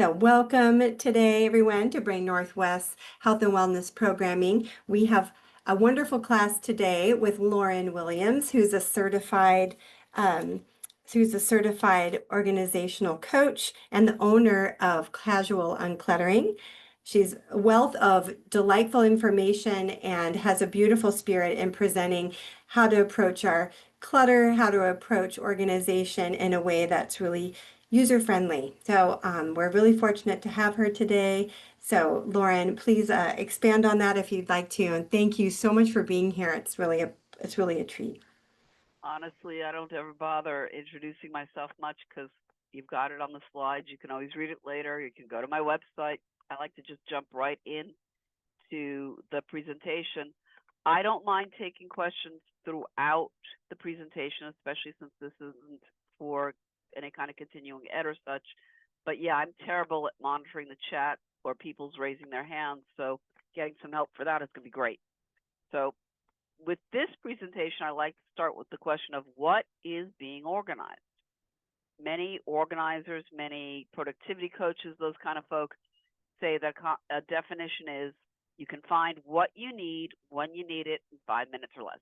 So, welcome today, everyone, to Brain Northwest Health and Wellness Programming. We have a wonderful class today with Lauren Williams, um, who's a certified organizational coach and the owner of Casual Uncluttering. She's a wealth of delightful information and has a beautiful spirit in presenting how to approach our clutter, how to approach organization in a way that's really user-friendly. So we're really fortunate to have her today. So Lauren, please expand on that if you'd like to. And thank you so much for being here. It's really a treat. Honestly, I don't ever bother introducing myself much because you've got it on the slides. You can always read it later. You can go to my website. I like to just jump right in to the presentation. I don't mind taking questions throughout the presentation, especially since this isn't for any kind of continuing ed or such. But yeah, I'm terrible at monitoring the chat or people's raising their hands. So getting some help for that is going to be great. So with this presentation, I like to start with the question of what is being organized. Many organizers, many productivity coaches, those kind of folks say that a definition is you can find what you need when you need it in 5 minutes or less.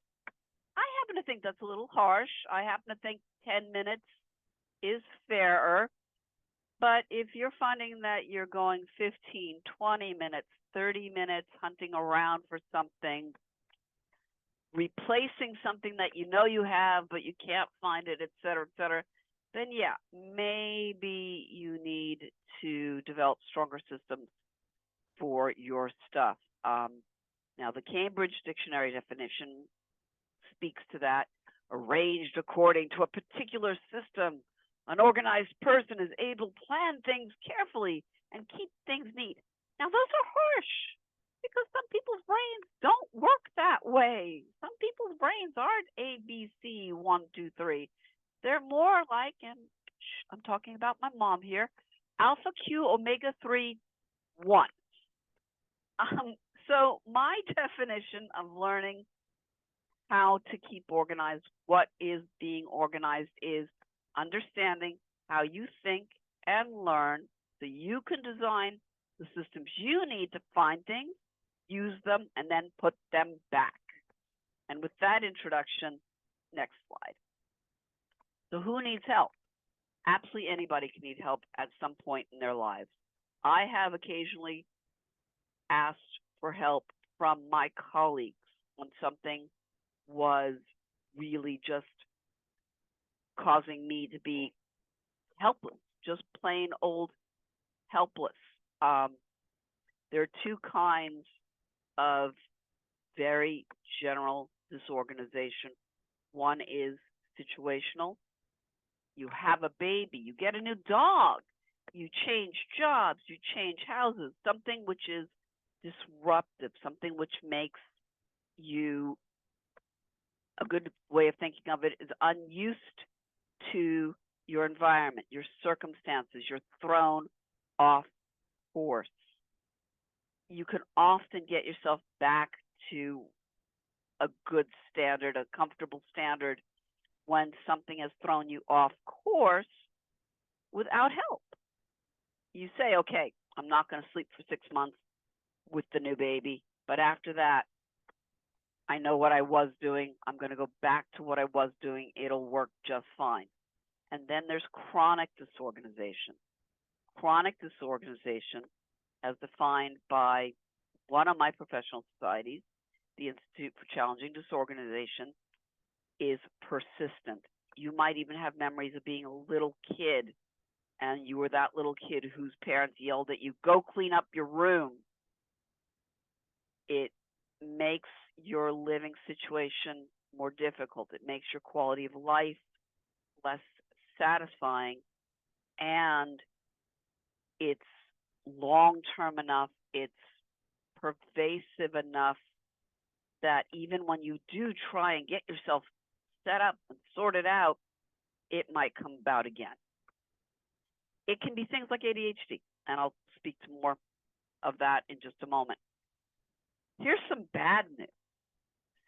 I happen to think that's a little harsh. I happen to think 10 minutes is fairer. But if you're finding that you're going 15, 20 minutes, 30 minutes hunting around for something, replacing something that you know you have, but you can't find it, et cetera, then yeah, maybe you need to develop stronger systems for your stuff. Now, the Cambridge Dictionary definition speaks to that. Arranged according to a particular system, an organized person is able to plan things carefully and keep things neat. Now, those are harsh because some people's brains don't work that way. Some people's brains aren't A, B, C, 1, 2, 3. They're more like, and I'm talking about my mom here, alpha Q omega 3 1. So my definition of learning how to keep organized, what is being organized, is understanding how you think and learn so you can design the systems you need to find things, use them, and then put them back. And with that introduction, next slide. So who needs help? Absolutely anybody can need help at some point in their lives. I have occasionally asked for help from my colleagues when something was really just causing me to be helpless, just plain old helpless. There are two kinds of very general disorganization. One is situational. You have a baby, you get a new dog, you change jobs, you change houses, something which is disruptive, something which makes you, a good way of thinking of it is unused to your environment, your circumstances, you're thrown off course. You can often get yourself back to a good standard, a comfortable standard, when something has thrown you off course without help. You say, okay, I'm not going to sleep for 6 months with the new baby, but after that, I know what I was doing. I'm going to go back to what I was doing. It'll work just fine. And then there's chronic disorganization. Chronic disorganization, as defined by one of my professional societies, the Institute for Challenging Disorganization, is persistent. You might even have memories of being a little kid, and you were that little kid whose parents yelled at you, go clean up your room. It makes your living situation more difficult. It makes your quality of life less satisfying, and it's long-term enough, it's pervasive enough that even when you do try and get yourself set up and sorted out, it might come about again. It can be things like ADHD, and I'll speak to more of that in just a moment. Here's some bad news.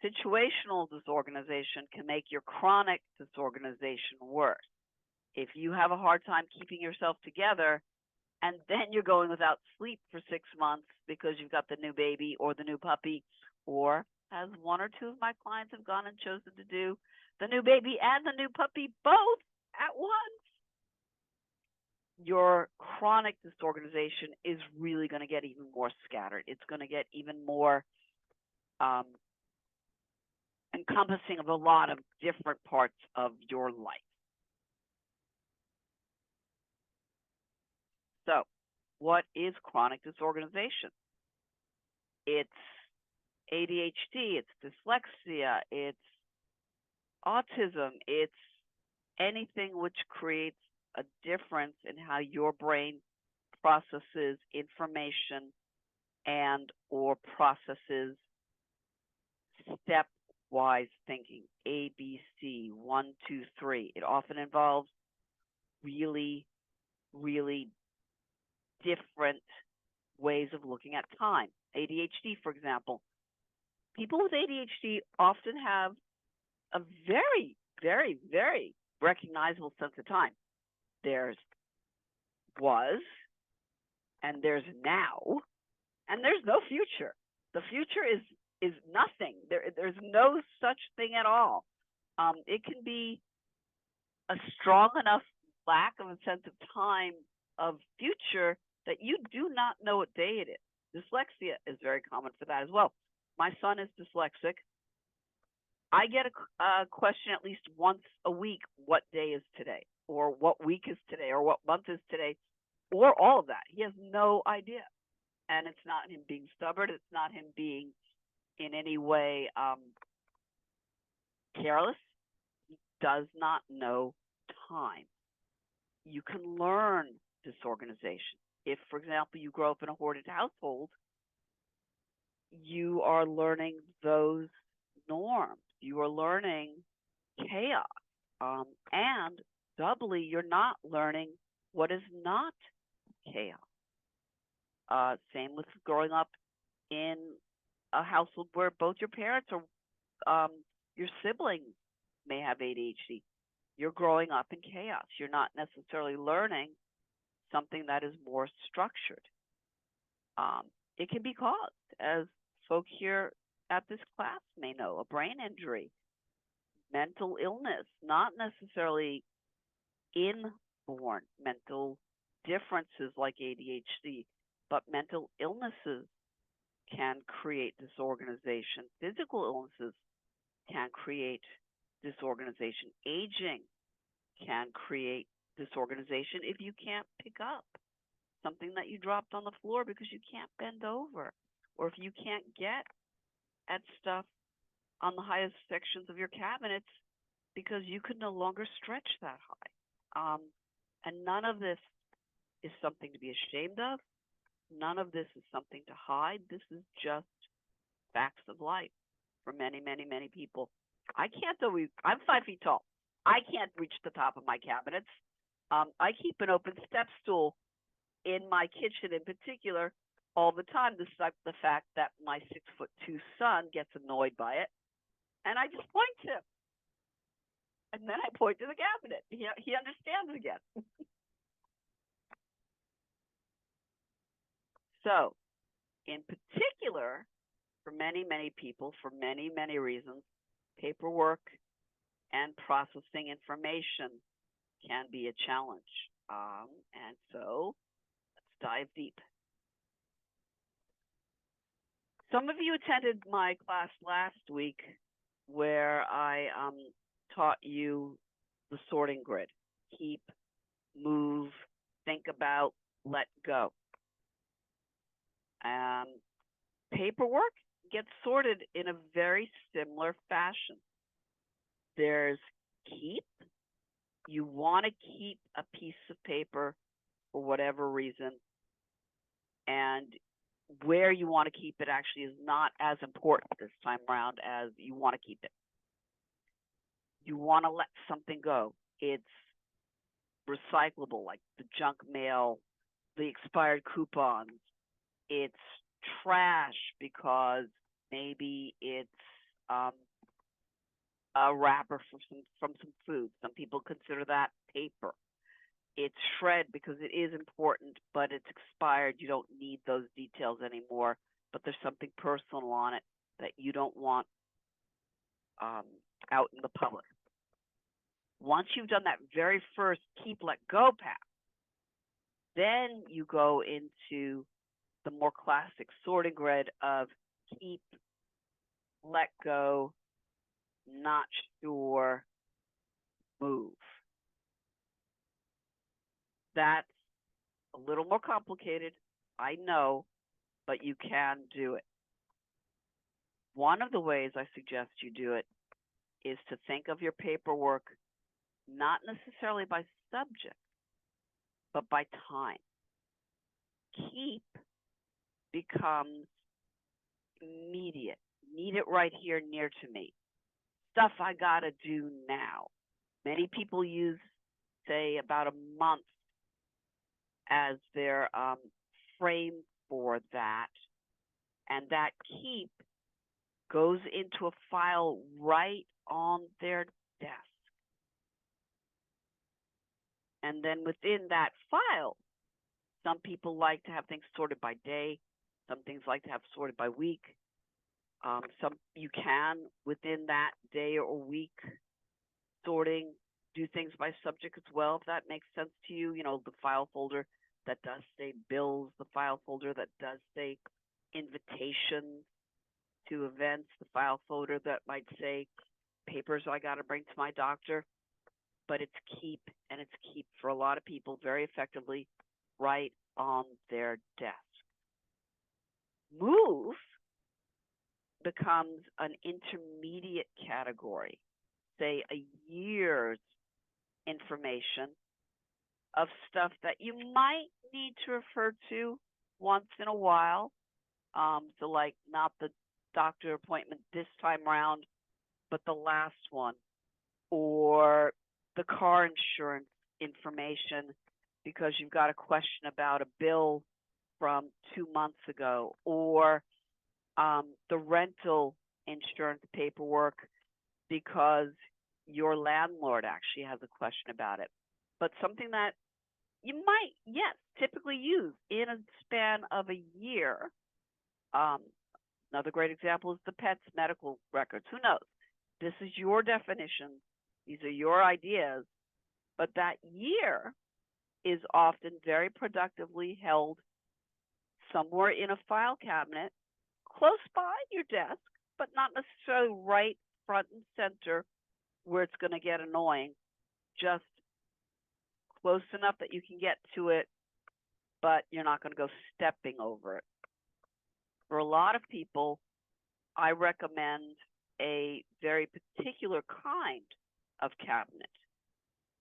Situational disorganization can make your chronic disorganization worse. If you have a hard time keeping yourself together and then you're going without sleep for 6 months because you've got the new baby or the new puppy, or as one or two of my clients have gone and chosen to do, the new baby and the new puppy both at once, your chronic disorganization is really going to get even more scattered. It's going to get even more encompassing of a lot of different parts of your life. So, what is chronic disorganization? It's ADHD, it's dyslexia, it's autism, it's anything which creates a difference in how your brain processes information and or processes stepwise thinking, ABC, 1, 2, 3. It often involves really, really different ways of looking at time. ADHD, for example. People with ADHD often have a very, very, very recognizable sense of time. There's was, and there's now, and there's no future. The future is nothing. There's no such thing at all. It can be a strong enough lack of a sense of time of future that you do not know what day it is. Dyslexia is very common for that as well. My son is dyslexic. I get a question at least once a week, what day is today, or what week is today, or what month is today, or all of that. He has no idea. And it's not him being stubborn. It's not him being in any way careless. He does not know time. You can learn disorganization. If, for example, you grow up in a hoarded household, you are learning those norms. You are learning chaos. And doubly, you're not learning what is not chaos. Same with growing up in a household where both your parents or your siblings may have ADHD. You're growing up in chaos. You're not necessarily learning something that is more structured. It can be caused, as folk here at this class may know, a brain injury, mental illness, not necessarily inborn mental differences like ADHD, but mental illnesses can create disorganization. Physical illnesses can create disorganization. Aging can create disorganization if you can't pick up something that you dropped on the floor because you can't bend over, or if you can't get at stuff on the highest sections of your cabinets because you could no longer stretch that high. And none of this is something to be ashamed of. None of this is something to hide. This is just facts of life for many, many, many people. I'm 5 feet tall. I can't reach the top of my cabinets. I keep an open step stool in my kitchen in particular all the time, despite the fact that my 6'2" son gets annoyed by it. And I just point to him. And then I point to the cabinet. He understands again. So, in particular, for many, many people, for many, many reasons, paperwork and processing information can be a challenge. And so, let's dive deep. Some of you attended my class last week where I taught you the sorting grid. Keep, move, think about, let go. Paperwork gets sorted in a very similar fashion. There's keep. You want to keep a piece of paper for whatever reason, and where you want to keep it actually is not as important this time around as you want to keep it. You want to let something go. It's recyclable, like the junk mail, the expired coupons. It's trash because maybe it's a wrapper from some food. Some people consider that paper. it's shred because it is important, but it's expired. You don't need those details anymore, but there's something personal on it that you don't want out in the public. Once you've done that very first keep, let go path, then you go into the more classic sorting grid of keep, let go, not sure, move. That's a little more complicated, I know, but you can do it. One of the ways I suggest you do it is to think of your paperwork not necessarily by subject, but by time. Keep becomes immediate. Need it right here near to me. Stuff I gotta do now. Many people use, say, about a month as their frame for that. And that keep goes into a file right on their desk. And then within that file, some people like to have things sorted by day. Some things like to have sorted by week. Some you can, within that day or week sorting, do things by subject as well, if that makes sense to you. You know, the file folder that does say bills, the file folder that does say invitations to events, the file folder that might say papers I got to bring to my doctor. But it's keep, and it's keep for a lot of people very effectively right on their desk. Move becomes an intermediate category, say a year's information of stuff that you might need to refer to once in a while. So like not the doctor appointment this time around, but the last one, or the car insurance information because you've got a question about a bill from 2 months ago, or the rental insurance paperwork because your landlord actually has a question about it. But something that you might, yes, typically use in a span of a year. Another great example is the pet's medical records. Who knows? This is your definition. These are your ideas. But that year is often very productively held somewhere in a file cabinet, close by your desk, but not necessarily right front and center where it's going to get annoying, just close enough that you can get to it, but you're not going to go stepping over it. For a lot of people, I recommend a very particular kind of cabinet.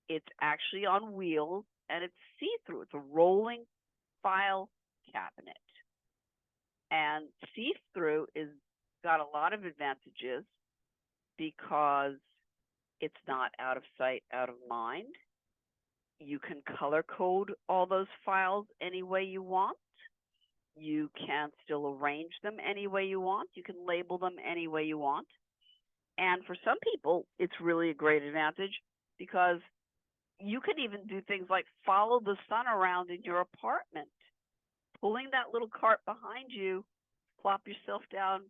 It's actually on wheels and it's see-through. It's a rolling file cabinet. And see-through is got a lot of advantages because it's not out of sight, out of mind. You can color code all those files any way you want. You can still arrange them any way you want. You can label them any way you want. And for some people, it's really a great advantage because you can even do things like follow the sun around in your apartment. Pulling that little cart behind you, plop yourself down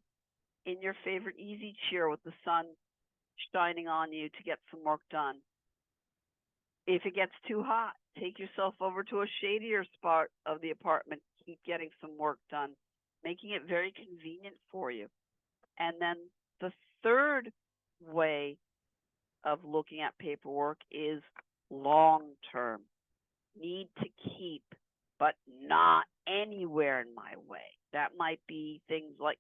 in your favorite easy chair with the sun shining on you to get some work done. If it gets too hot, take yourself over to a shadier spot of the apartment, keep getting some work done, making it very convenient for you. And then the third way of looking at paperwork is long-term. Need to keep, but not anywhere in my way. That might be things like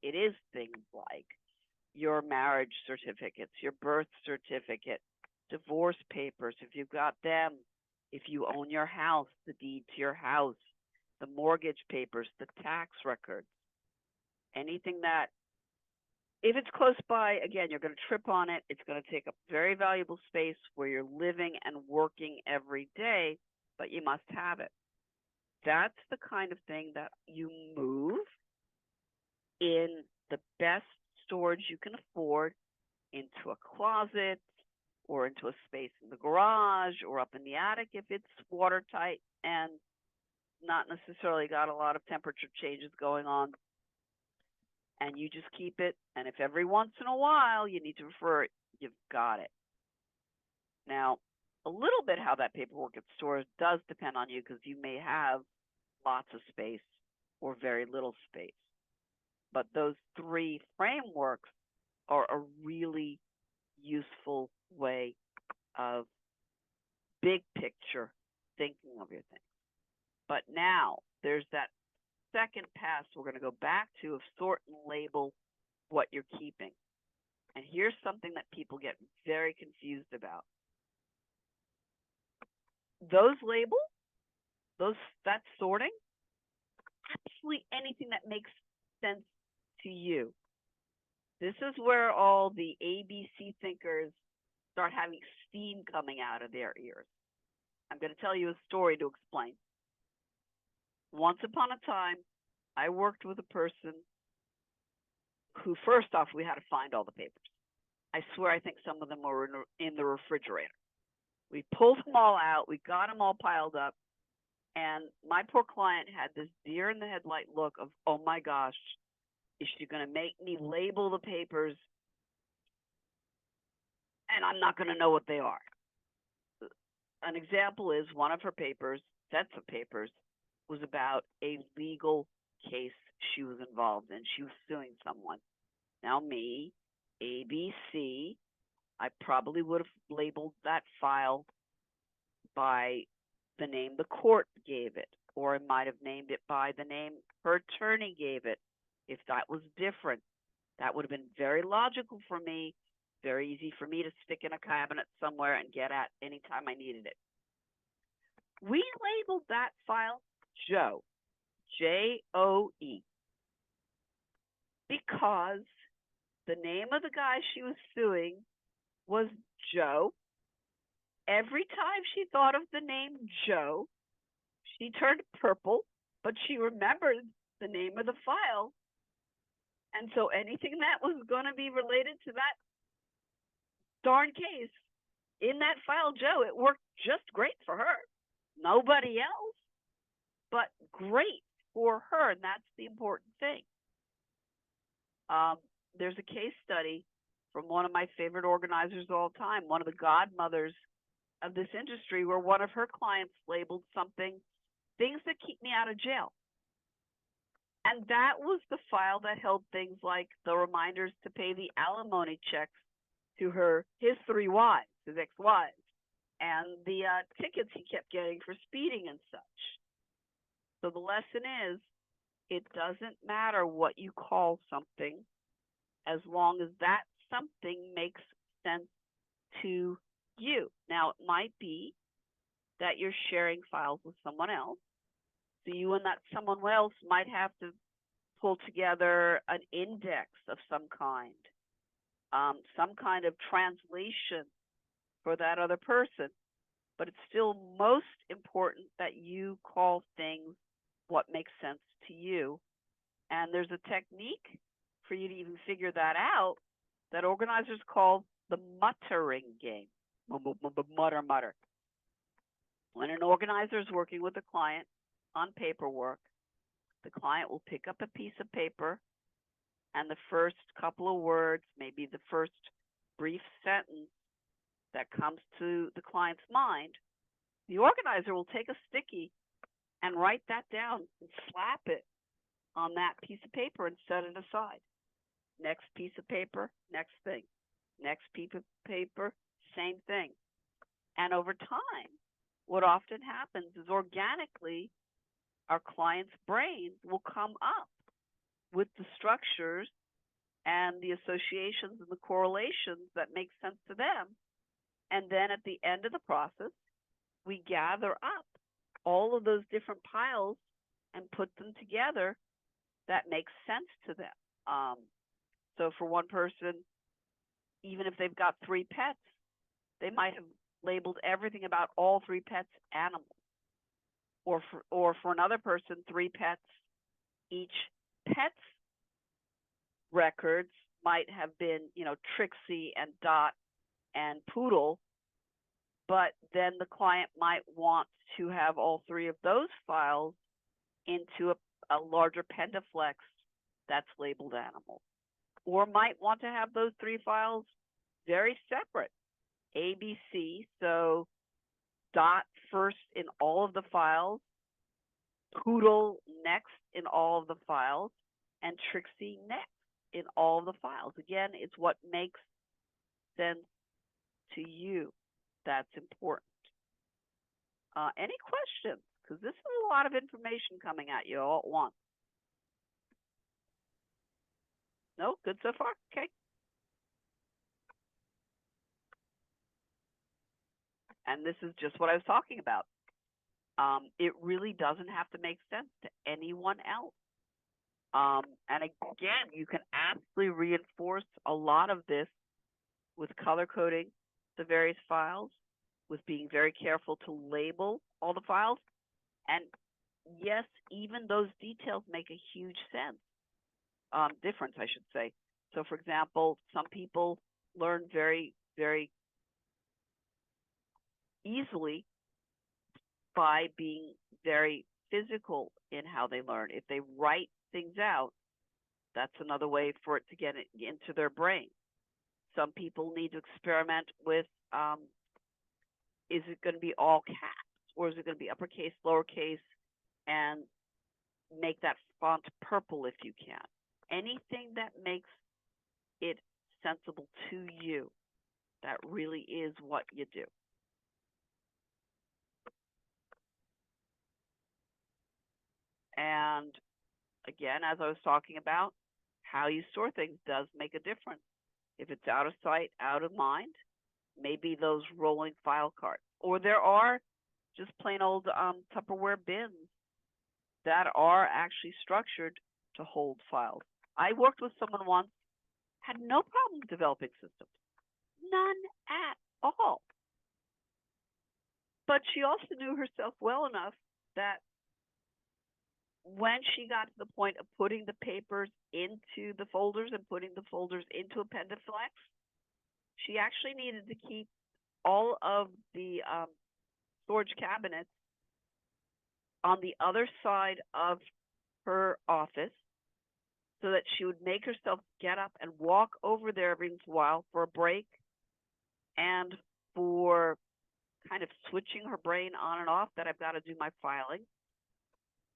your marriage certificates, your birth certificate, divorce papers, if you've got them, if you own your house, the deed to your house, the mortgage papers, the tax records, anything that, if it's close by, again, you're going to trip on it. It's going to take up very valuable space where you're living and working every day, but you must have it. That's the kind of thing that you move in the best storage you can afford into a closet or into a space in the garage or up in the attic if it's watertight and not necessarily got a lot of temperature changes going on. And you just keep it. And if every once in a while you need to refer it, you've got it. Now, a little bit how that paperwork gets stored does depend on you, because you may have lots of space or very little space. But those three frameworks are a really useful way of big picture thinking of your thing. But now there's that second pass we're going to go back to of sort and label what you're keeping. And here's something that people get very confused about. Those labels, that sorting, absolutely anything that makes sense to you. This is where all the ABC thinkers start having steam coming out of their ears. I'm going to tell you a story to explain. Once upon a time, I worked with a person who, first off, we had to find all the papers. I swear I think some of them were in the refrigerator. We pulled them all out. We got them all piled up. And my poor client had this deer in the headlight look of, oh my gosh, is she going to make me label the papers and I'm not going to know what they are? An example is one of her papers, sets of papers, was about a legal case she was involved in. She was suing someone. Now me, ABC, I probably would have labeled that file by the name the court gave it, or I might have named it by the name her attorney gave it. If that was different, that would have been very logical for me, very easy for me to stick in a cabinet somewhere and get at anytime I needed it. We labeled that file Joe, J-O-E, because the name of the guy she was suing was Joe. Every time she thought of the name Joe, she turned purple, but she remembered the name of the file. And so anything that was going to be related to that darn case in that file, Joe, it worked just great for her. Nobody else, but great for her, and that's the important thing. There's a case study from one of my favorite organizers of all time, one of the godmothers of this industry, where one of her clients labeled something, things that keep me out of jail. And that was the file that held things like the reminders to pay the alimony checks to his three wives, his ex-wives, and the tickets he kept getting for speeding and such. So the lesson is, it doesn't matter what you call something, as long as that something makes sense to you. Now, it might be that you're sharing files with someone else. So you and that someone else might have to pull together an index of some kind of translation for that other person. But it's still most important that you call things what makes sense to you. And there's a technique for you to even figure that out that organizers call the muttering game. Mutter, mutter. When an organizer is working with a client on paperwork, the client will pick up a piece of paper, and the first couple of words, maybe the first brief sentence that comes to the client's mind, the organizer will take a sticky and write that down and slap it on that piece of paper and set it aside. Next piece of paper, next thing. Next piece of paper, same thing. And over time, what often happens is organically, our clients' brains will come up with the structures and the associations and the correlations that make sense to them. And then at the end of the process, we gather up all of those different piles and put them together that makes sense to them. So for one person, even if they've got 3 pets, they might have labeled everything about all 3 pets animals. Or for another person, 3 pets, each pet's records might have been, Trixie and Dot and Poodle, but then the client might want to have all three of those files into a larger Pendaflex that's labeled animal, or might want to have those three files very separate. ABC, so dot first in all of the files, Poodle next in all of the files, and Trixie next in all of the files. Again, it's what makes sense to you that's important. Any questions? Because this is a lot of information coming at you all at once. No? Good so far? Okay. And this is just what I was talking about. It really doesn't have to make sense to anyone else. And again, you can absolutely reinforce a lot of this with color coding the various files, with being very careful to label all the files. And yes, even those details make a huge difference, I should say. So for example, some people learn very, very easily by being very physical in how they learn. If they write things out, that's another way for it to get it into their brain. Some people need to experiment with, is it going to be all caps, or is it going to be uppercase, lowercase, and make that font purple if you can. Anything that makes it sensible to you, that really is what you do. And again, as I was talking about, how you store things does make a difference. If it's out of sight, out of mind, maybe those rolling file carts. Or there are just plain old Tupperware bins that are actually structured to hold files. I worked with someone once, had no problem developing systems. None at all. But she also knew herself well enough that when she got to the point of putting the papers into the folders and putting the folders into a Pendaflex, she actually needed to keep all of the storage cabinets on the other side of her office, so that she would make herself get up and walk over there every once in a while for a break and for kind of switching her brain on and off that I've got to do my filing.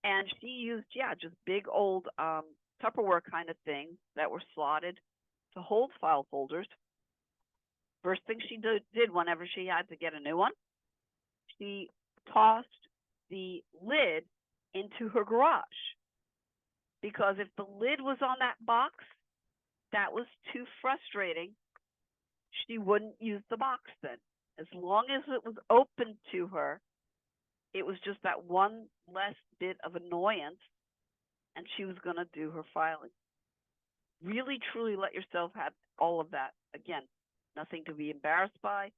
And she used, just big old Tupperware kind of things that were slotted to hold file folders. First thing she did whenever she had to get a new one, she tossed the lid into her garage. Because if the lid was on that box, that was too frustrating. She wouldn't use the box then. As long as it was open to her, it was just that one less bit of annoyance, and she was going to do her filing. Really, truly let yourself have all of that. Again, nothing to be embarrassed by,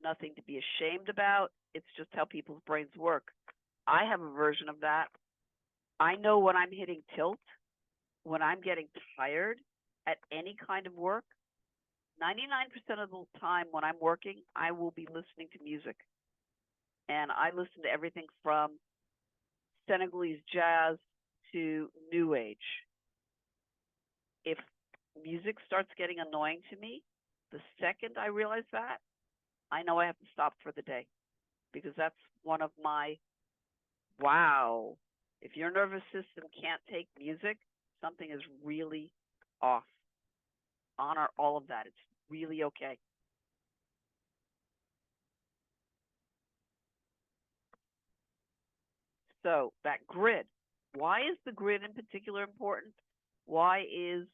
nothing to be ashamed about. It's just how people's brains work. I have a version of that. I know when I'm hitting tilt, when I'm getting tired at any kind of work. 99% of the time when I'm working, I will be listening to music. And I listen to everything from Senegalese jazz to New Age. If music starts getting annoying to me, the second I realize that, I know I have to stop for the day, because that's one of my, wow, if your nervous system can't take music, something is really off. Honor all of that. It's really okay. So that grid, why is the grid in particular important? Why is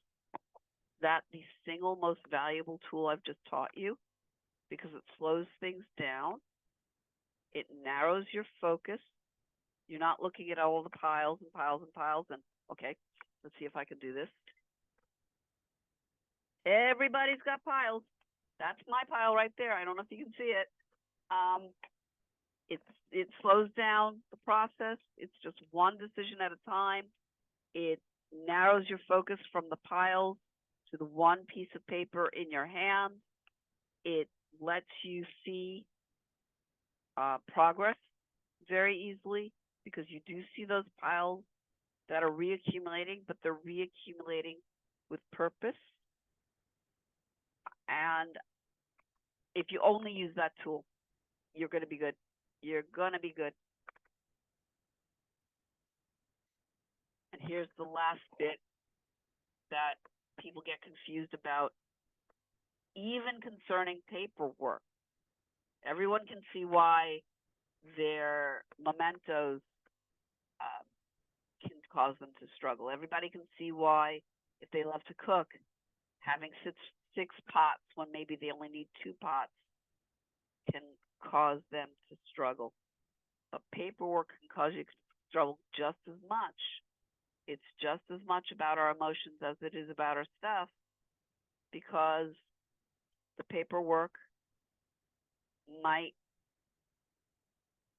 that the single most valuable tool I've just taught you? Because it slows things down. It narrows your focus. You're not looking at all the piles and piles and piles and, okay, let's see if I can do this. Everybody's got piles. That's my pile right there. I don't know if you can see it. It slows down the process. It's just one decision at a time. It narrows your focus from the piles to the one piece of paper in your hand. It lets you see progress very easily, because you do see those piles that are reaccumulating, but they're reaccumulating with purpose. And if you only use that tool, you're going to be good. You're going to be good. And here's the last bit that people get confused about, even concerning paperwork. Everyone can see why their mementos can cause them to struggle. Everybody can see why, if they love to cook, having six pots when maybe they only need 2 pots can cause them to struggle. But paperwork can cause you to struggle just as much. It's just as much about our emotions as it is about our stuff, because the paperwork might,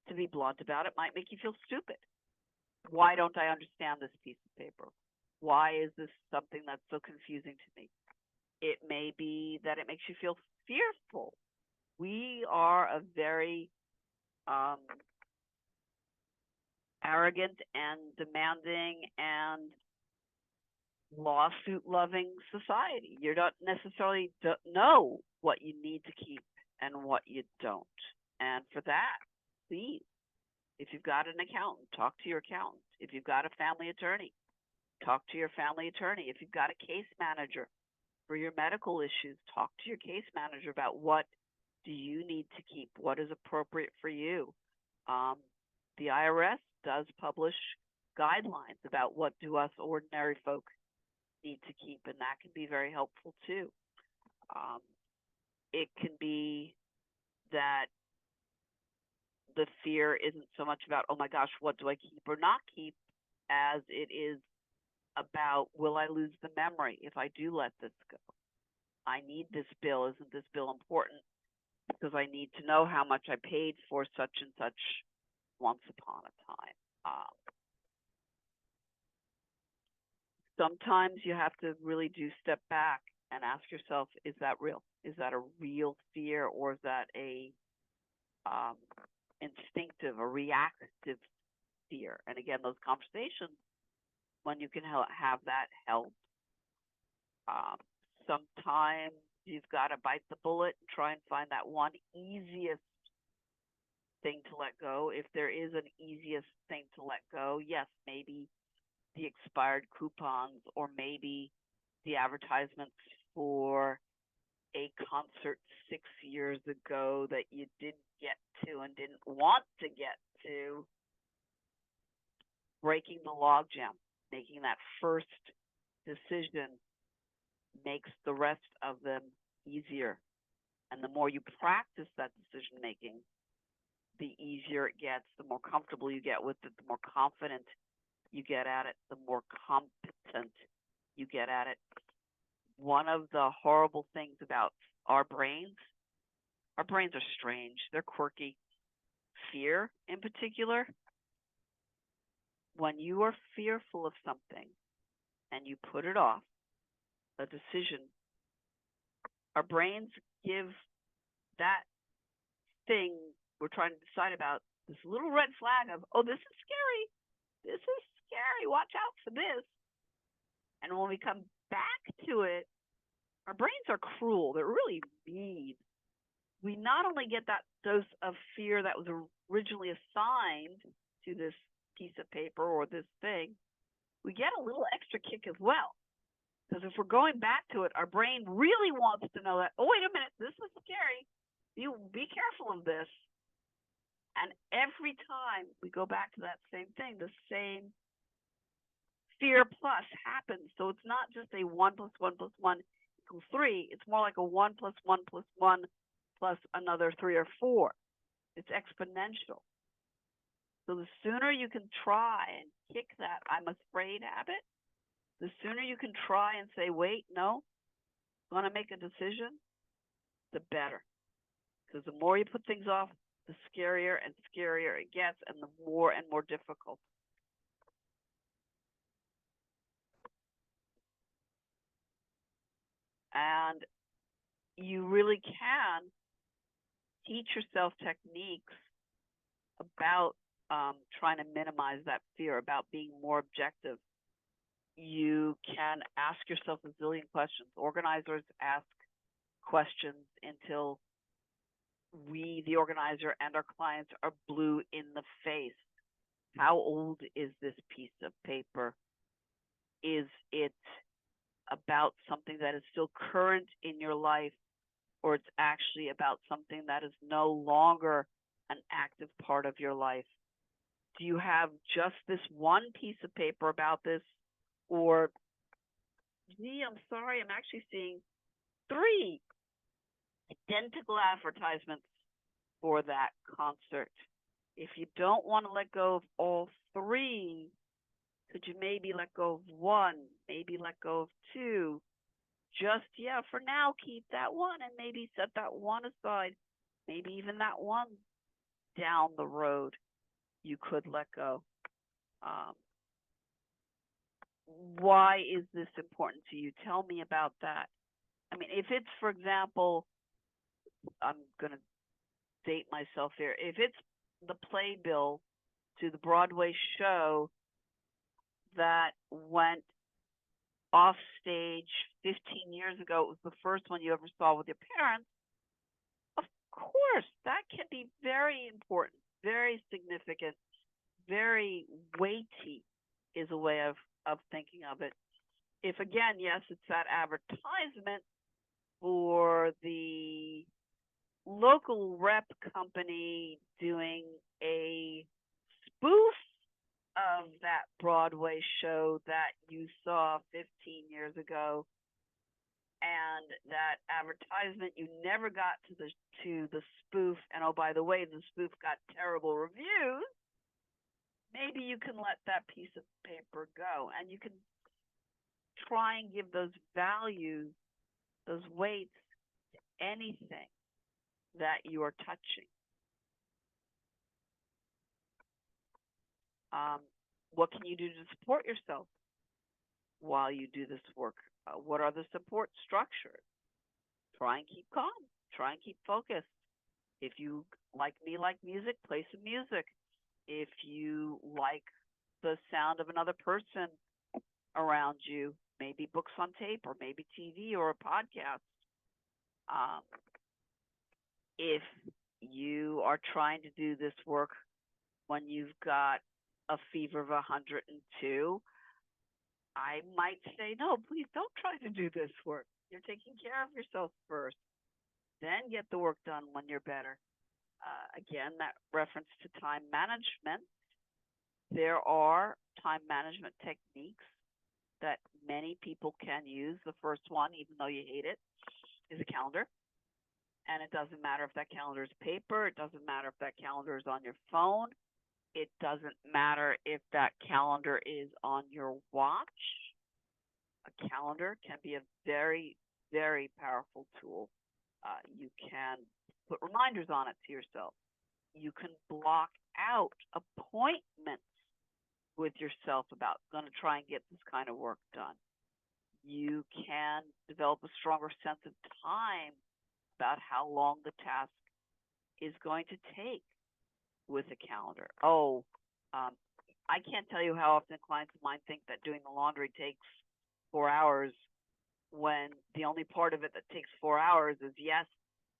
to be blunt about it, might make you feel stupid. Why don't I understand this piece of paper? Why is this something that's so confusing to me? It may be that it makes you feel fearful. We are a very arrogant and demanding and lawsuit-loving society. You don't necessarily know what you need to keep and what you don't. And for that, please, if you've got an accountant, talk to your accountant. If you've got a family attorney, talk to your family attorney. If you've got a case manager for your medical issues, talk to your case manager about what do you need to keep, what is appropriate for you. The IRS does publish guidelines about what do us ordinary folk need to keep, and that can be very helpful too. It can be that the fear isn't so much about, oh my gosh, what do I keep or not keep, as it is about, will I lose the memory if I do let this go? I need this bill. Isn't this bill important? Because I need to know how much I paid for such and such once upon a time. Sometimes you have to really do step back and ask yourself, is that real? Is that a real fear, or is that a instinctive, a reactive fear? And again, those conversations, when you can have that help. Sometimes you've got to bite the bullet and try and find that one easiest thing to let go. If there is an easiest thing to let go, yes, maybe the expired coupons, or maybe the advertisements for a concert 6 years ago that you didn't get to and didn't want to get to. Breaking the logjam, making that first decision makes the rest of them easier. And the more you practice that decision making, the easier it gets, the more comfortable you get with it, the more confident you get at it, the more competent you get at it. One of the horrible things about our brains are strange. They're quirky. Fear, in particular, when you are fearful of something and you put it off, a decision, our brains give that thing we're trying to decide about this little red flag of, oh, this is scary. This is scary. Watch out for this. And when we come back to it, our brains are cruel. They're really mean. We not only get that dose of fear that was originally assigned to this piece of paper or this thing, we get a little extra kick as well. Because if we're going back to it, our brain really wants to know that, oh, wait a minute, this is scary. You be careful of this. And every time we go back to that same thing, the same fear plus happens. So it's not just a 1 + 1 + 1 = 3. It's more like a 1 + 1 + 1 plus another 3 or 4. It's exponential. So the sooner you can try and kick that I'm afraid habit, the sooner you can try and say, wait, no, I'm going to make a decision, the better. Because the more you put things off, the scarier and scarier it gets, and the more and more difficult. And you really can teach yourself techniques about trying to minimize that fear, about being more objective. You can ask yourself a zillion questions. Organizers ask questions until we, the organizer, and our clients are blue in the face. How old is this piece of paper? Is it about something that is still current in your life, or it's actually about something that is no longer an active part of your life? Do you have just this one piece of paper about this, or, gee, I'm sorry, I'm actually seeing 3 identical advertisements for that concert? If you don't want to let go of all 3, could you maybe let go of 1, maybe let go of 2? Just, yeah, for now, keep that 1 and maybe set that 1 aside. Maybe even that 1 down the road you could let go. Why is this important to you? Tell me about that. I mean, if it's, for example, I'm going to date myself here. If it's the playbill to the Broadway show that went off stage 15 years ago, it was the first one you ever saw with your parents, of course, that can be very important, very significant, very weighty is a way of thinking of it. If, again, yes, it's that advertisement for the local rep company doing a spoof of that Broadway show that you saw 15 years ago, and that advertisement, you never got to the spoof, and oh, by the way, the spoof got terrible reviews, maybe you can let that piece of paper go, and you can try and give those values, those weights, to anything that you are touching. What can you do to support yourself while you do this work? What are the support structures? Try and keep calm. Try and keep focused. If you, like me, like music, play some music. If you like the sound of another person around you, maybe books on tape or maybe TV or a podcast. If you are trying to do this work when you've got a fever of 102, I might say, no, please don't try to do this work. You're taking care of yourself first. Then get the work done when you're better. Again, that reference to time management. There are time management techniques that many people can use. The first one, even though you hate it, is a calendar. And it doesn't matter if that calendar is paper. It doesn't matter if that calendar is on your phone. It doesn't matter if that calendar is on your watch. A calendar can be a very, very powerful tool. You can put reminders on it to yourself. You can block out appointments with yourself about going to try and get this kind of work done. You can develop a stronger sense of time about how long the task is going to take with a calendar. I can't tell you how often clients of mine think that doing the laundry takes 4 hours, when the only part of it that takes 4 hours is, yes,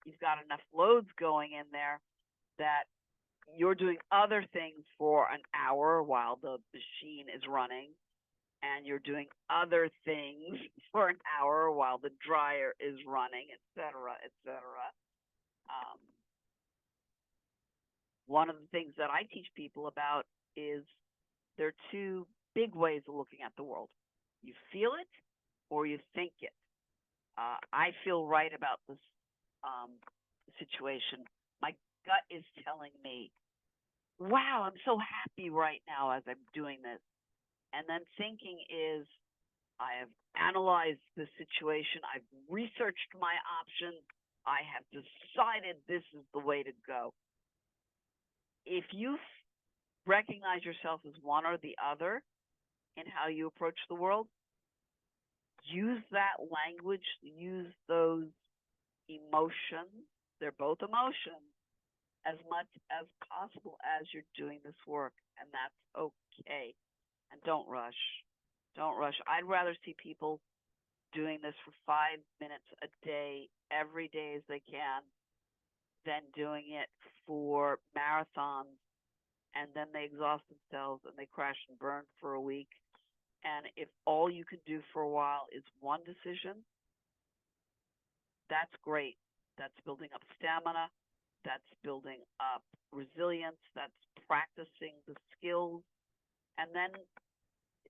you've got enough loads going in there that you're doing other things for an hour while the machine is running, and you're doing other things for an hour while the dryer is running, et cetera, et cetera. One of the things that I teach people about is there are 2 big ways of looking at the world. You feel it or you think it. I feel right about this situation. My gut is telling me, wow, I'm so happy right now as I'm doing this. And then thinking is, I have analyzed the situation. I've researched my options. I have decided this is the way to go. If you recognize yourself as one or the other in how you approach the world, use that language, use those emotions. They're both emotions. as much as possible as you're doing this work, and that's okay. And don't rush. Don't rush. I'd rather see people doing this for 5 minutes a day, every day as they can, than doing it for marathons and then they exhaust themselves and they crash and burn for a week. And if all you can do for a while is one decision, that's great. That's building up stamina. That's building up resilience. That's practicing the skills. And then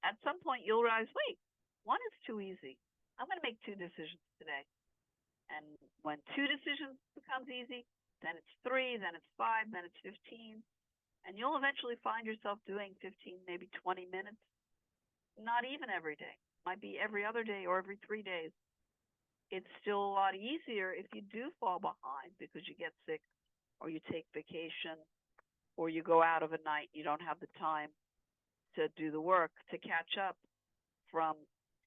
at some point you'll realize, wait, one is too easy. I'm going to make two decisions today. And when two decisions becomes easy, then it's 3, then it's 5, then it's 15. And you'll eventually find yourself doing 15, maybe 20 minutes. Not even every day. Might be every other day or every 3 days. It's still a lot easier if you do fall behind because you get sick or you take vacation or you go out of a night. You don't have the time to do the work to catch up from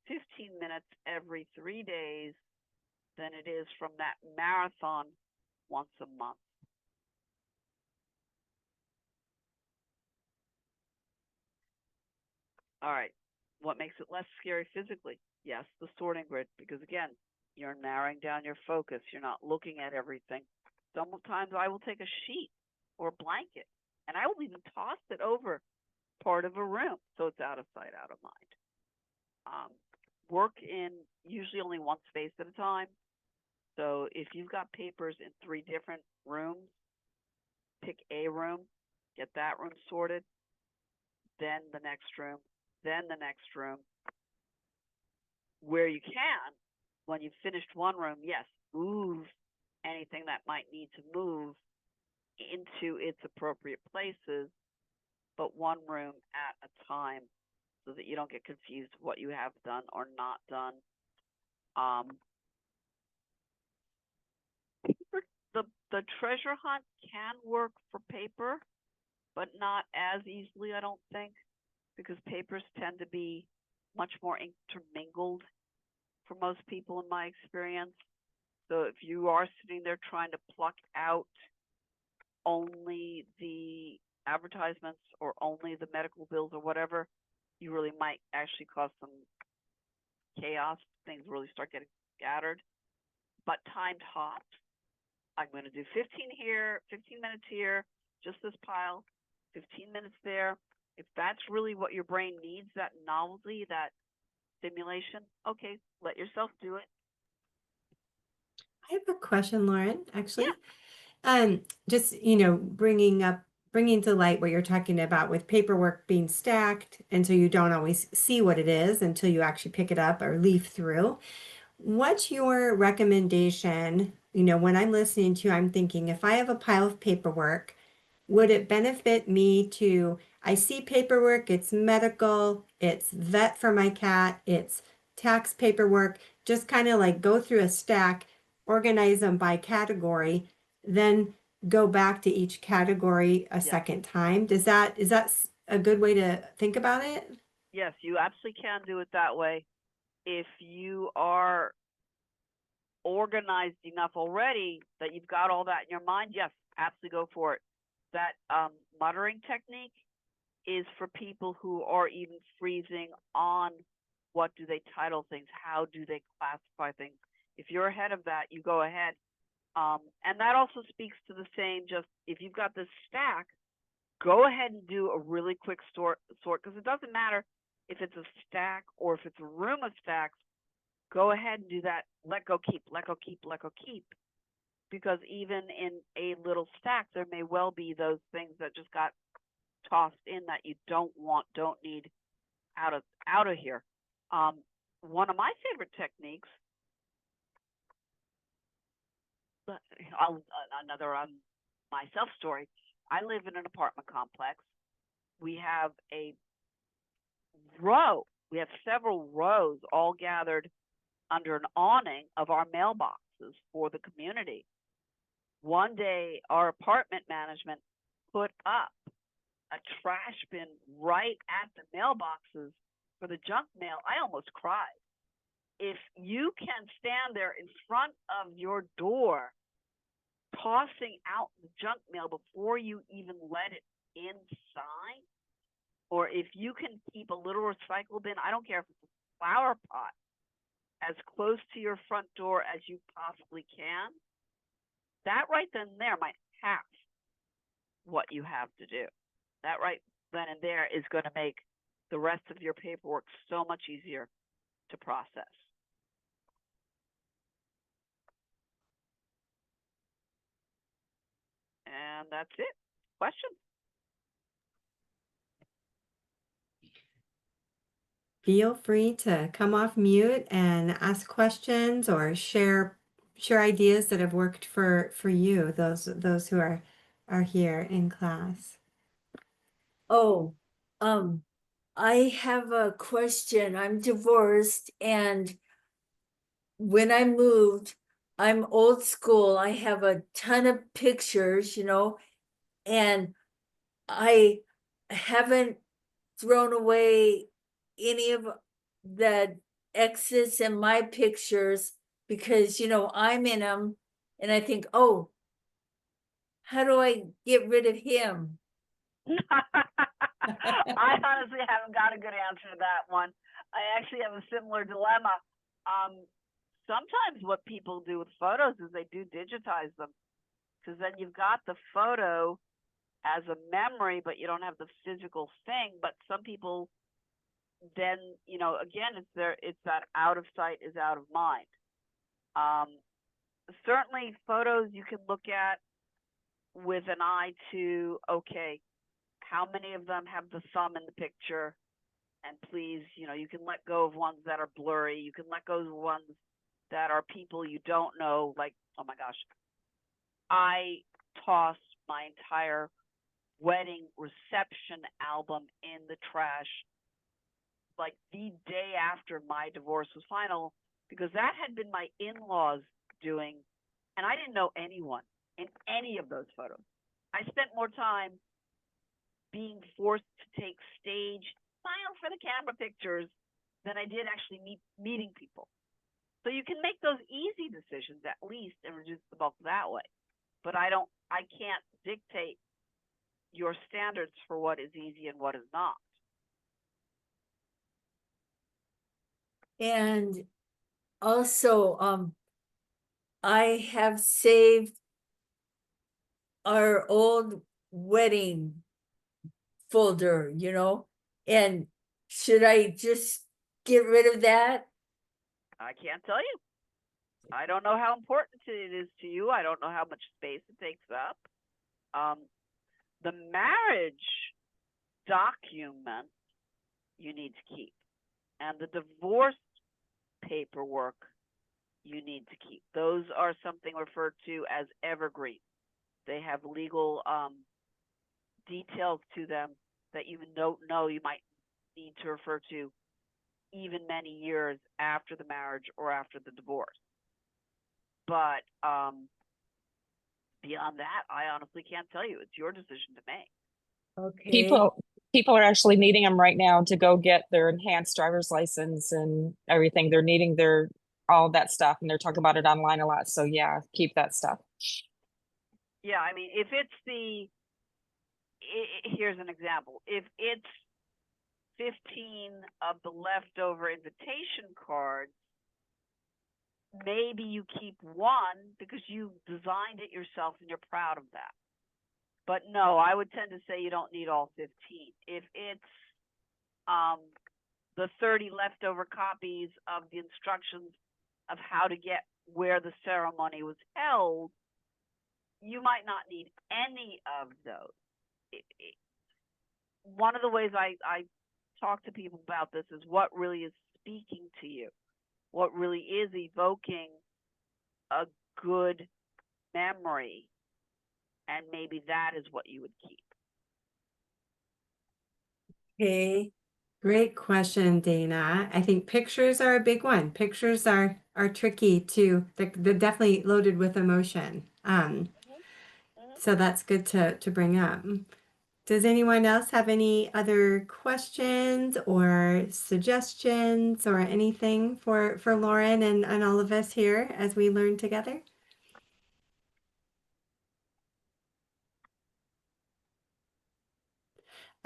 15 minutes every 3 days than it is from that marathon once a month. All right. What makes it less scary physically? Yes, the sorting grid, because again, you're narrowing down your focus. You're not looking at everything. Sometimes I will take a sheet or a blanket and I will even toss it over part of a room so it's out of sight, out of mind. Work in usually only one space at a time. So if you've got papers in 3 different rooms, pick a room, get that room sorted, then the next room, then the next room. Where you can, when you've finished one room, yes, move anything that might need to move into its appropriate places, but one room at a time so that you don't get confused what you have done or not done. The treasure hunt can work for paper, but not as easily, I don't think, because papers tend to be much more intermingled for most people in my experience. So if you are sitting there trying to pluck out only the advertisements or only the medical bills or whatever, you really might actually cause some chaos. Things really start getting scattered. But timed hops, I'm going to do 15 here, 15 minutes here, just this pile, 15 minutes there. If that's really what your brain needs, that novelty, that stimulation, okay, let yourself do it. I have a question, Lauren, actually. Yeah. Just, bringing to light what you're talking about with paperwork being stacked, and so you don't always see what it is until you actually pick it up or leaf through. What's your recommendation? When I'm listening to you, I'm thinking if I have a pile of paperwork, would it benefit me to, I see paperwork, it's medical, it's vet for my cat, it's tax paperwork, just kind of like go through a stack, organize them by category, then go back to each category a Yes. second time. Is that a good way to think about it? Yes, you absolutely can do it that way. If you are organized enough already that you've got all that in your mind, yes, absolutely go for it. That muttering technique is for people who are even freezing on what do they title things, how do they classify things. If you're ahead of that, you go ahead. And that also speaks to the same, just if you've got this stack, go ahead and do a really quick sort, because it doesn't matter if it's a stack or if it's a room of stacks. Go ahead and do that. Let go, keep, let go, keep, let go, keep. Because even in a little stack, there may well be those things that just got tossed in that you don't want, don't need out of here. One of my favorite techniques, another myself story. I live in an apartment complex. We have we have several rows all gathered under an awning of our mailboxes for the community. One day, our apartment management put up a trash bin right at the mailboxes for the junk mail. I almost cried. If you can stand there in front of your door tossing out the junk mail before you even let it inside. Or if you can keep a little recycle bin, I don't care if it's a flower pot, as close to your front door as you possibly can, that right then and there might half what you have to do. That right then and there is going to make the rest of your paperwork so much easier to process. And that's it. Questions? Feel free to come off mute and ask questions or share ideas that have worked for you, those who are here in class. Oh, I have a question. I'm divorced, and when I moved, I'm old school. I have a ton of pictures, and I haven't thrown away any of the exes in my pictures because, I'm in them, and I think, oh, how do I get rid of him? I honestly haven't got a good answer to that one. I actually have a similar dilemma. Sometimes what people do with photos is they do digitize them, because then you've got the photo as a memory, but you don't have the physical thing. But some people then, again, it's that out of sight is out of mind. Certainly photos you can look at with an eye to, okay, how many of them have the thumb in the picture? And please, you can let go of ones that are blurry. You can let go of ones that are people you don't know. Like, oh my gosh, I tossed my entire wedding reception album in the trash like the day after my divorce was final, because that had been my in-laws doing, and I didn't know anyone in any of those photos. I spent more time being forced to take stage smile for the camera pictures than I did actually meeting people. So you can make those easy decisions at least and reduce the bulk that way. But I can't dictate your standards for what is easy and what is not. And also, I have saved our old wedding folder, and should I just get rid of that? I can't tell you. I don't know how important it is to you. I don't know how much space it takes up. The marriage document you need to keep, and the divorce paperwork you need to keep. Those are something referred to as evergreen. They have legal details to them that you don't know you might need to refer to even many years after the marriage or after the divorce. But beyond that, I honestly can't tell you. It's your decision to make. Okay. People are actually needing them right now to go get their enhanced driver's license and everything. They're needing all that stuff, and they're talking about it online a lot. So yeah, keep that stuff. Yeah, I mean, if it's here's an example. If it's 15 of the leftover invitation cards, maybe you keep one because you designed it yourself and you're proud of that. But no, I would tend to say you don't need all 15. If it's the 30 leftover copies of the instructions of how to get where the ceremony was held, you might not need any of those. One of the ways I talk to people about this is what really is speaking to you, what really is evoking a good memory, and maybe that is what you would keep. Okay. Great question, Dana. I think pictures are a big one. Pictures are tricky too. They're definitely loaded with emotion. So that's good to bring up. Does anyone else have any other questions or suggestions or anything for Lauren and all of us here as we learn together?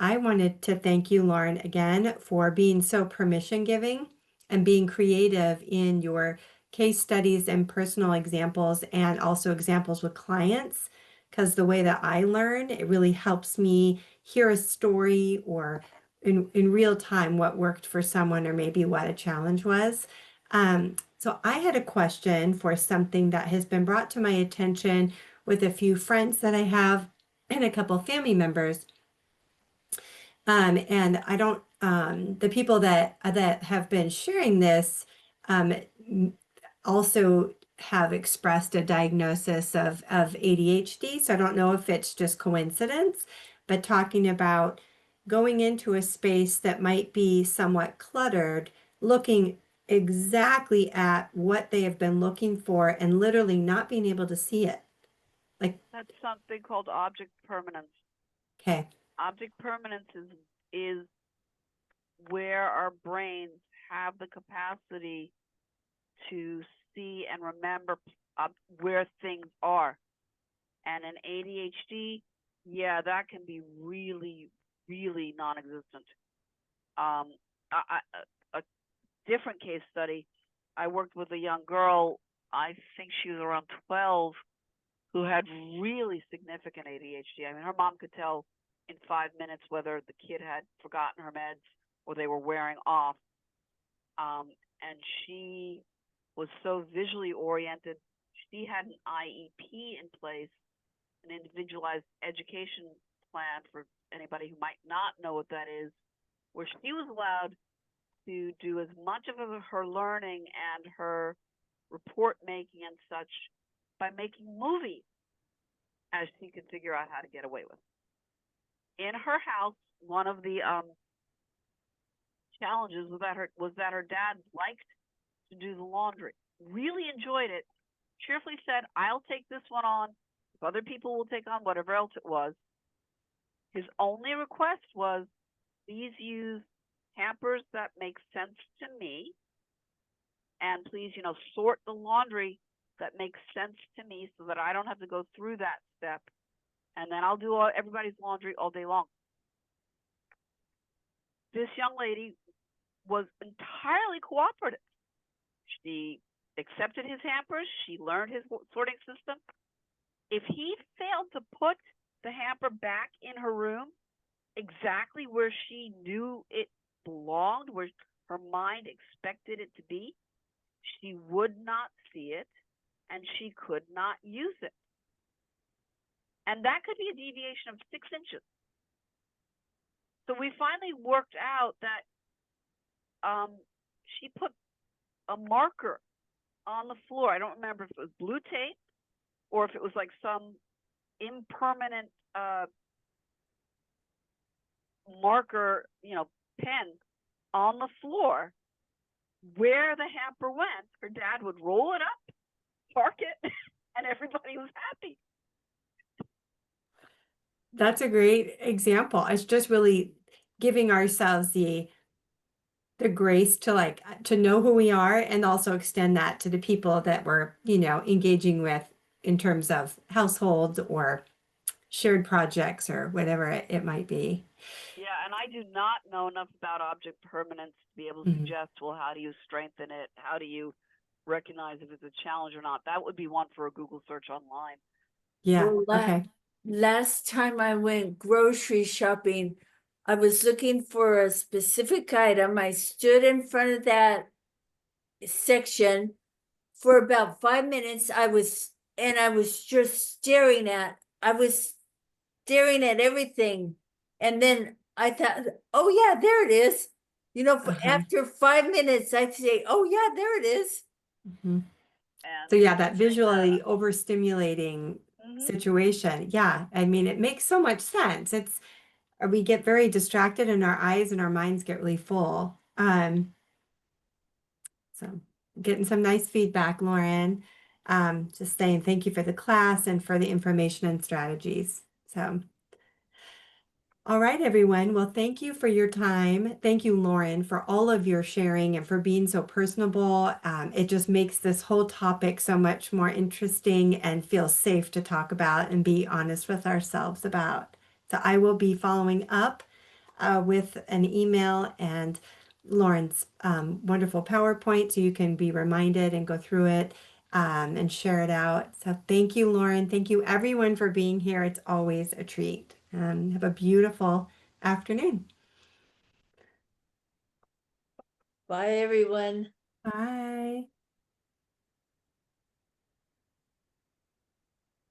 I wanted to thank you, Lauren, again for being so permission giving and being creative in your case studies and personal examples and also examples with clients. Because the way that I learn, it really helps me hear a story or in real time what worked for someone or maybe what a challenge was. So I had a question for something that has been brought to my attention with a few friends that I have and a couple family members. And I don't, the people that have been sharing this also have expressed a diagnosis of ADHD. So I don't know if it's just coincidence, but talking about going into a space that might be somewhat cluttered, looking exactly at what they have been looking for and literally not being able to see it. Like, That's something called object permanence. okay, Object permanence is where our brains have the capacity to see and remember where things are. And in ADHD, yeah, that can be really, really non-existent. A different case study, I worked with a young girl, I think she was around 12, who had really significant ADHD. I mean, her mom could tell in 5 minutes whether the kid had forgotten her meds or they were wearing off. And she was so visually oriented. She had an IEP in place, an individualized education plan for anybody who might not know what that is, where she was allowed to do as much of her learning and her report making and such by making movies as she could figure out how to get away with. In her house, one of the challenges was that her dad liked to do the laundry, really enjoyed it, cheerfully said, I'll take this one on, if other people will take on whatever else it was. His only request was, please use hampers that make sense to me, and please, sort the laundry that makes sense to me so that I don't have to go through that step, and then I'll do everybody's laundry all day long. This young lady was entirely cooperative. She accepted his hampers. She learned his sorting system. If he failed to put the hamper back in her room exactly where she knew it belonged, where her mind expected it to be, she would not see it and she could not use it. And that could be a deviation of 6 inches. So we finally worked out that she put a marker on the floor. I don't remember if it was blue tape or if it was like some impermanent marker, pen on the floor where the hamper went. Her dad would roll it up, park it, and everybody was happy. that's a great example. It's just really giving ourselves the grace to know who we are and also extend that to the people that we're, engaging with in terms of households or shared projects or whatever it might be. Yeah, and I do not know enough about object permanence to be able to suggest, well, how do you strengthen it? How do you recognize if it's a challenge or not? That would be one for a Google search online. Yeah, Well, okay. last time I went grocery shopping, I was looking for a specific item. I stood in front of that section for about 5 minutes. I was just staring at everything. And then I thought, oh yeah, there it is. After 5 minutes, I'd say, oh yeah, there it is. Mhm. And So yeah, that visually overstimulating situation. Yeah, I mean, it makes so much sense. We get very distracted and our eyes and our minds get really full. So getting some nice feedback, Lauren. Just saying thank you for the class and for the information and strategies. So, all right, everyone. Well, thank you for your time. Thank you, Lauren, for all of your sharing and for being so personable. It just makes this whole topic so much more interesting and feel safe to talk about and be honest with ourselves about. So I will be following up with an email and Lauren's wonderful PowerPoint so you can be reminded and go through it and share it out. So thank you, Lauren. Thank you, everyone, for being here. It's always a treat. Have a beautiful afternoon. Bye, everyone. Bye.